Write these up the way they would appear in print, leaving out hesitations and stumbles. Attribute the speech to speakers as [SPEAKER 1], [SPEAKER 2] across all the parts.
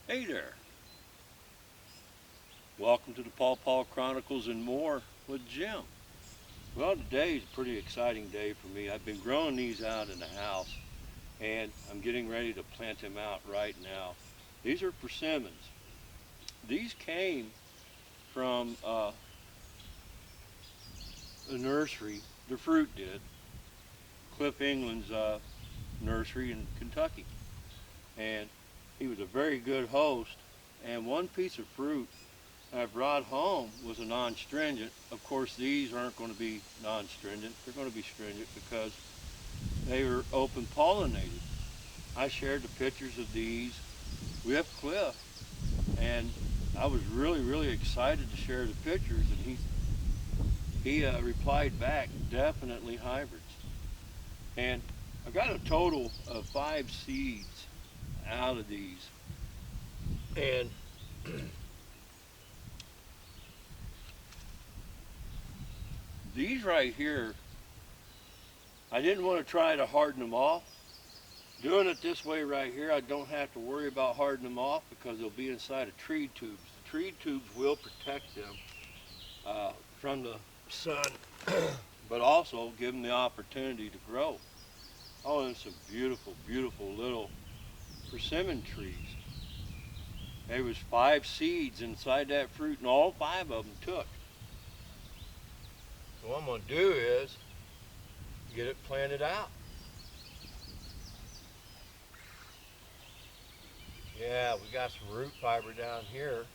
[SPEAKER 1] Hey there, welcome to the Pawpaw Chronicles and More with Jim. Well, today is a pretty exciting day for me. I've been growing these out in the house and I'm getting ready to plant them out right now. These are persimmons. These came from a nursery, the fruit did, Cliff England's nursery in Kentucky. And he was a very good host. And one piece of fruit I brought home was a non-stringent. Of course, these aren't going to be non-stringent. They're going to be stringent because they were open pollinated. I shared the pictures of these with Cliff, and I was really excited to share the pictures. And he replied back, definitely hybrids. And I got a total of 5 seeds out of these. And these right here, I didn't want to try to harden them off. Doing it this way right here, I don't have to worry about hardening them off because they'll be inside of tree tubes. The tree tubes will protect them from the sun, but also give them the opportunity to grow. Oh, and some beautiful little persimmon trees. There was 5 seeds inside that fruit, and all 5 of them took. So what I'm going to do is get it planted out. Yeah, we got some root fiber down here.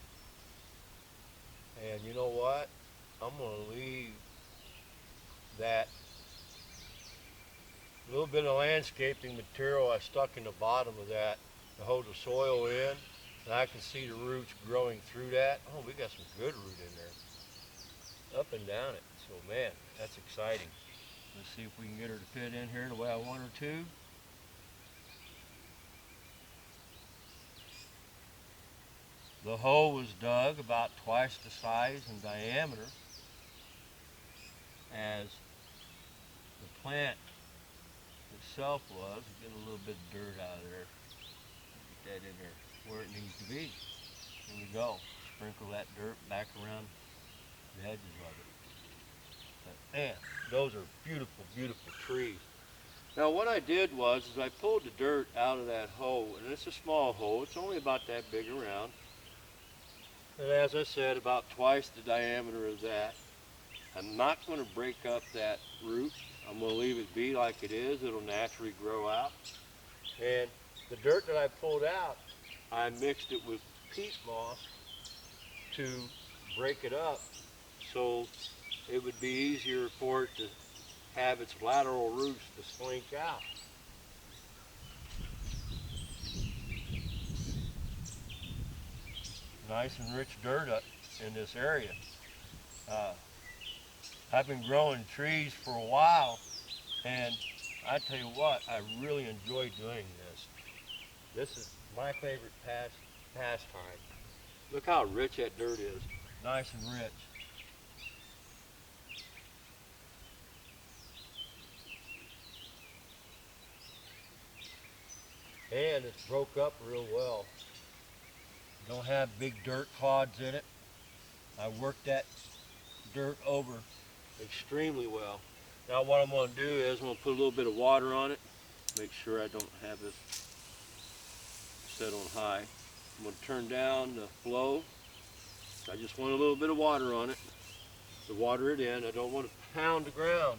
[SPEAKER 1] And you know what? I'm going to leave that little bit of landscaping material I stuck in the bottom of that to hold the soil in. And I can see the roots growing through that. Oh, we got some good root in there. Up and down it. So man, that's exciting. Let's see if we can get her to fit in here the way I want her to. The hole was dug about twice the size and diameter as the plant itself was. Get a little bit of dirt out of there. Get that in there where it needs to be. There we go. Sprinkle that dirt back around the edges of it. But man, those are beautiful trees. Now what I did was I pulled the dirt out of that hole, and it's a small hole. It's only about that big around. And as I said, about twice the diameter of that. I'm not going to break up that root. I'm going to leave it be like it is. It'll naturally grow out. And the dirt that I pulled out, I mixed it with peat moss to break it up so it would be easier for it to have its lateral roots to slink out. Nice and rich dirt up in this area. I've been growing trees for a while, and I tell you what, I really enjoy doing this. This is my favorite pastime. Look how rich that dirt is. Nice and rich. And it's broke up real well. Don't have big dirt clods in it. I worked that dirt over extremely well. Now what I'm going to do is I'm going to put a little bit of water on it. Make sure I don't have this set on high. I'm going to turn down the flow. I just want a little bit of water on it to water it in. I don't want to pound the ground.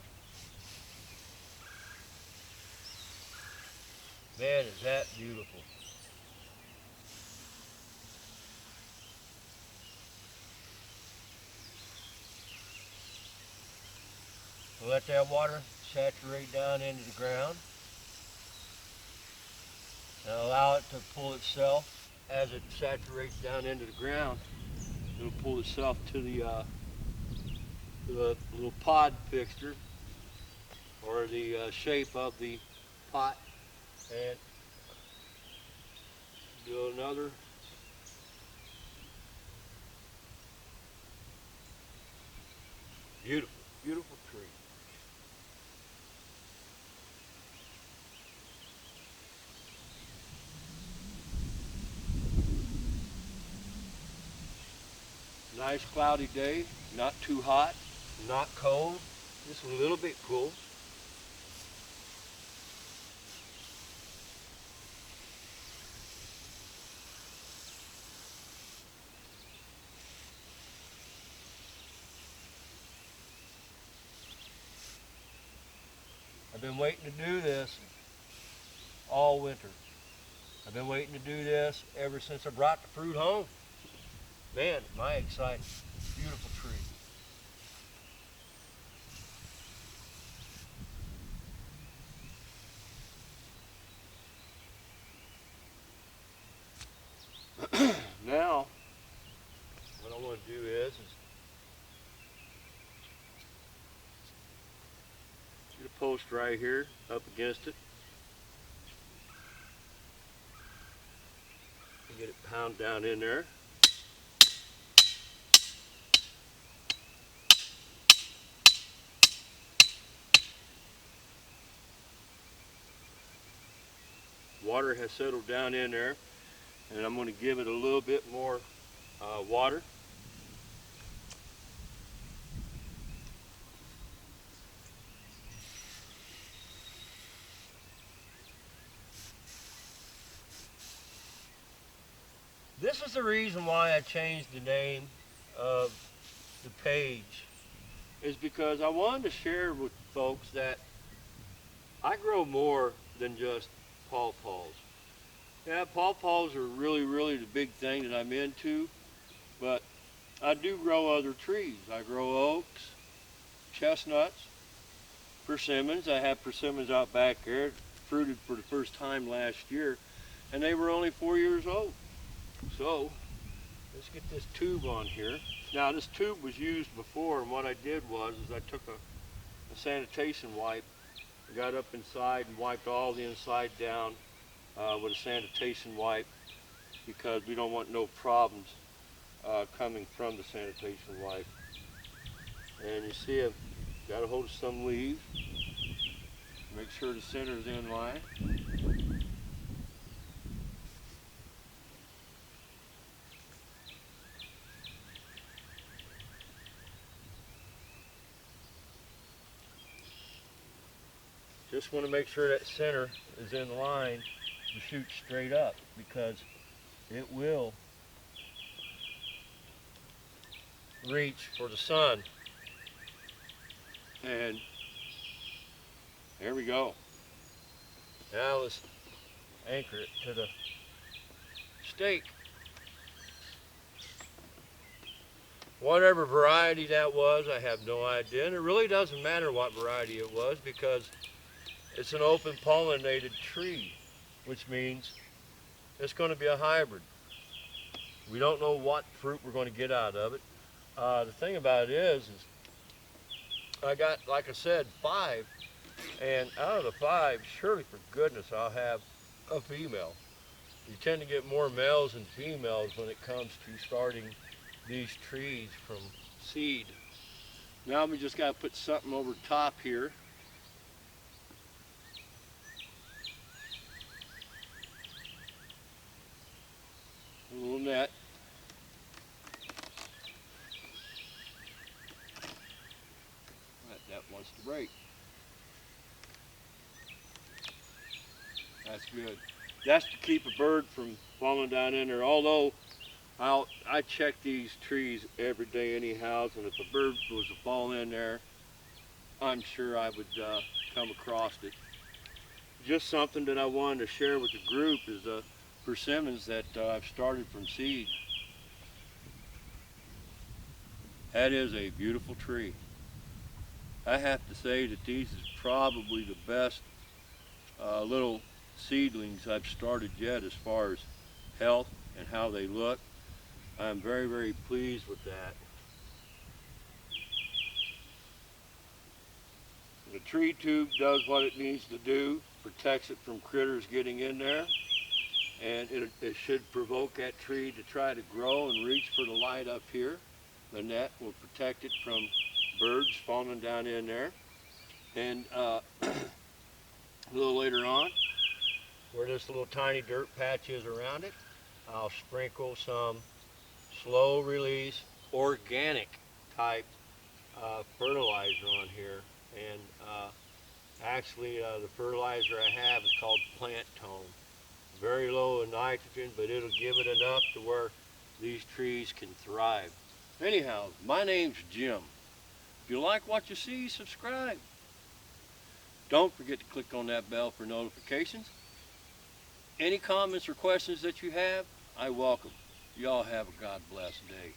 [SPEAKER 1] Man, is that beautiful. Let that water saturate down into the ground and allow it to pull itself. As it saturates down into the ground, it'll pull itself to the little pod fixture or the shape of the pot, and do another. Beautiful tree. Nice cloudy day, not too hot, not cold, just a little bit cool. I've been waiting to do this all winter. I've been waiting to do this ever since I brought the fruit home. Man, am I excited. Beautiful tree. Now, what I want to do is get a post right here up against it. And get it pounded down in there. Water has settled down in there, and I'm going to give it a little bit more water. This is the reason why I changed the name of the page, is because I wanted to share with folks that I grow more than just pawpaws. Yeah, pawpaws are really the big thing that I'm into, but I do grow other trees. I grow oaks, chestnuts, persimmons. I have persimmons out back there, fruited for the first time last year, and they were only 4 years old. So let's get this tube on here. Now this tube was used before, and what I did was I took a sanitation wipe, got up inside and wiped all the inside down with a sanitation wipe, because we don't want no problems coming from the sanitation wipe. And you see I've got a hold of some leaves, make sure the center is in line. Just want to make sure that center is in line to shoot straight up, because it will reach for the sun. And there we go. Now let's anchor it to the stake. Whatever variety that was, I have no idea. And it really doesn't matter what variety it was, because it's an open pollinated tree, which means it's going to be a hybrid. We don't know what fruit we're going to get out of it. The thing about it is I got, like I said, 5, and out of the 5, surely for goodness I'll have a female. You tend to get more males than females when it comes to starting these trees from seed. Now we just got to put something over top here. A little net. That wants to break. That's good. That's to keep a bird from falling down in there. Although I check these trees every day anyhow, and if a bird was to fall in there, I'm sure I would come across it. Just something that I wanted to share with the group is the persimmons that I've started from seed. That is a beautiful tree. I have to say that these is probably the best little seedlings I've started yet as far as health and how they look. I'm very pleased with that. The tree tube does what it needs to do, protects it from critters getting in there, and it should provoke that tree to try to grow and reach for the light up here. The net will protect it from birds falling down in there. And a little later on, where this little tiny dirt patch is around it, I'll sprinkle some slow release organic type fertilizer on here, and actually the fertilizer I have is called Plant Tone. Very low in nitrogen, but it'll give it enough to where these trees can thrive. Anyhow, my name's Jim. If you like what you see, subscribe. Don't forget to click on that bell for notifications. Any comments or questions that you have, I welcome. Y'all have a God bless day.